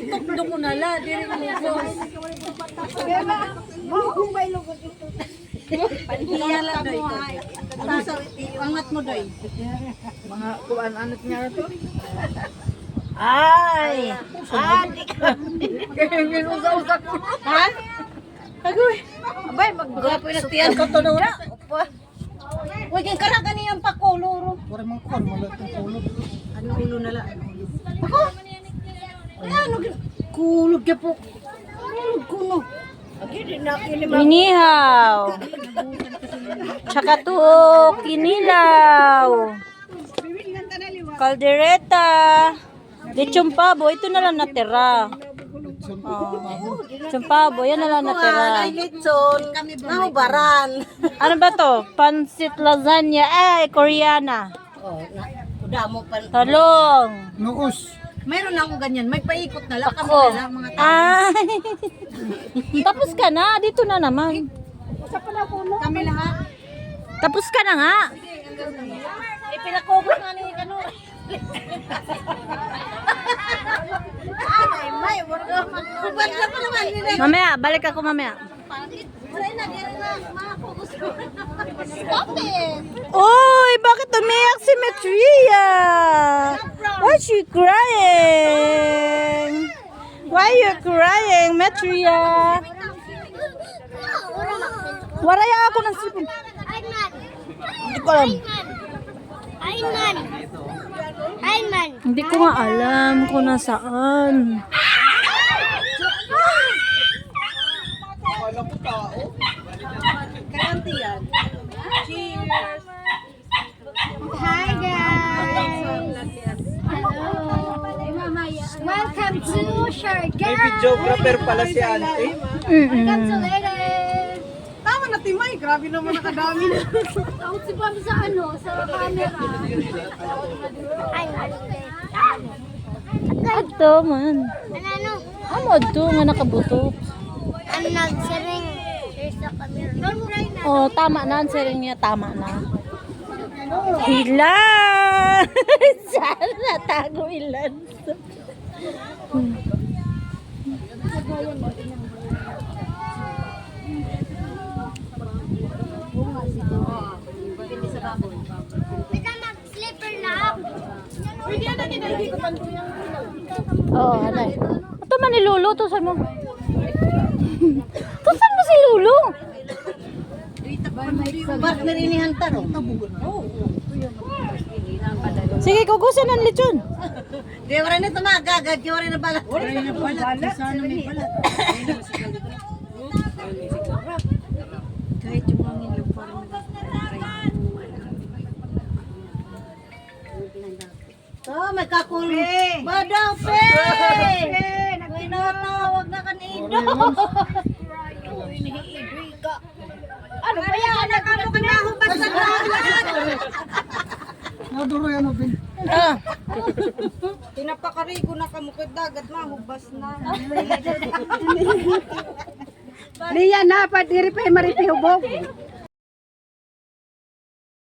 Tukdo ko na la, diri mo sos. Mahumay lugot ito. Pandiya lang doy. Angat mo doy. Mga kuan anot niya to. Ay! Adi ka. Ginusa-usa ko. Ha? Agoy. Abay, mag-gapo na tiyan ko to na. Huwag yung karaga niyang pakuluro. Ano ulo na la? Ako? Ano? Kulog ka po. Kulog ko no. Inihaw. Tsaka tuok, kinilaw. Kaldereta. Lechon pabo, ito na lang natira. Oh. Lechon pabo, yan na lang natira. Ay, litson. Nahubaran. Ano ba to? Pansit lasagna. Ay, Koreana. Oh, damo pa. Talong. Nuus. Mayroon ako ganyan. May paikot na lang. Kami Ako. na lang mga tao. Ay. Tapos ka na. Dito na naman. Kami lahat. Tapos ka na nga. Ipinakubos nga ni ano. Ay, may. Kubad na pa naman nila. Mamaya, balik ako mamaya. Try na, gano'n na. Makakubos ko. Stop it. Oy, bakit umiyak si Metria? Why she crying? Why you crying, Metria? Waraya ako ng sipon. Hindi ko alam. Ayman. Hindi ko nga alam kung nasaan. Kayanti yan. Cheers. Hi guys. Welcome to Siargao. May videographer pala si Auntie. Welcome to Leyden. Tama na Timay. Grabe naman nakadami na. Takot si Bam sa ano, sa camera. Ato man. Ano? Amo to nga nakabuto. Ang nagsiring. Here's the camera. Oh, tama na ang sering niya, tama na. Hila! Saan natago ilan? Basta mag-slipper lang. Oo, anay. Ito man ni Lolo, tusan mo. Tusan mo si Lolo. Ba't narinihan taro? Sige, kukusan ng lechon. Di wala na tumagagad. Di wala na balat. Wala na balat. Sana may balat. Kahit yung mga nilo parang Oh, may kakulong. Badaw, pe! Tinatawag na kanino. Ano ba yan? Ano ka nahubad sa lahat? Naduro yan Obin. Tinapakarigo na kamukid dagat, mahubas na. Liya na pa diri pa maripihubog.